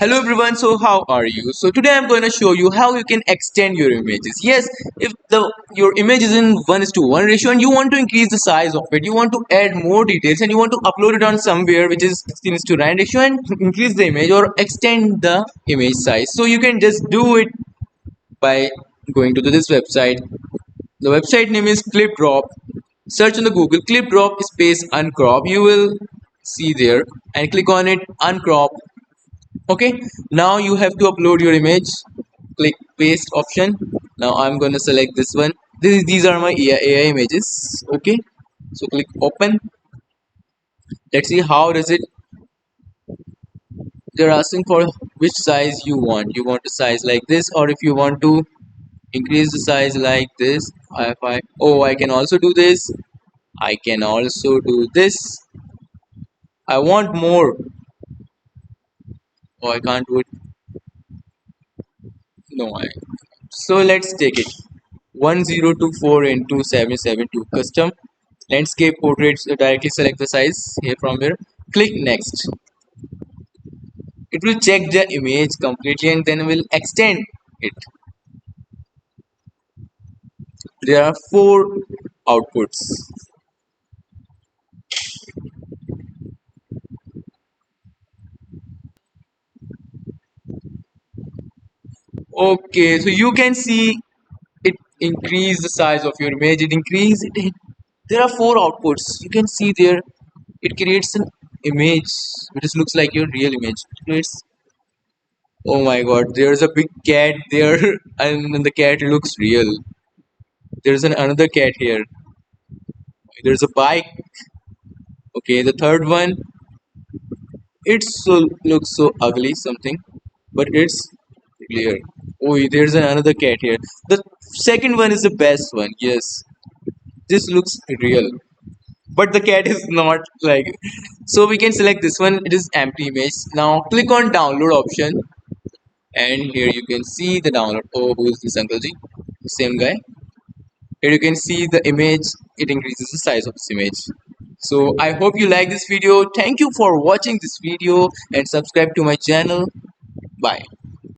Hello everyone, so how are you? So today I'm going to show you how you can extend your images. Yes, if the your image is in 1:1 ratio and you want to increase the size of it, you want to add more details and you want to upload it on somewhere which is 16:9 ratio and increase the image or extend the image size. So you can just do it by going to this website. The website name is ClipDrop. Search on the Google ClipDrop space uncrop. You will see there and click on it uncrop. Okay, now you have to upload your image. Click paste option. Now I'm gonna select this one. These are my AI images. Okay, so click open. Let's see how does it. They're asking for which size you want. You want a size like this, or if you want to increase the size like this. I can also do this. I can also do this. I want more. Oh, I can't do it. No, I. So let's take it. 1024 into 772 custom landscape portraits. Directly select the size here from here. Click next. It will check the image completely and then will extend it. There are four outputs. Okay, so you can see it increase the size of your image. It increase it. There are four outputs. You can see there. It creates an image which looks like your real image. It creates. Oh my god, there's a big cat there, and the cat looks real. There's another cat here. There's a bike. Okay, the third one, looks so ugly something, but it's clear. Oh, there's another cat here. The second one is the best one. Yes, this looks real, but the cat is not like. So we can select this one. It is empty image. Now click on download option, and here you can see the download. Oh, who is this uncle G? Same guy. Here you can see the image. It increases the size of this image. So I hope you like this video. Thank you for watching this video and subscribe to my channel. Bye.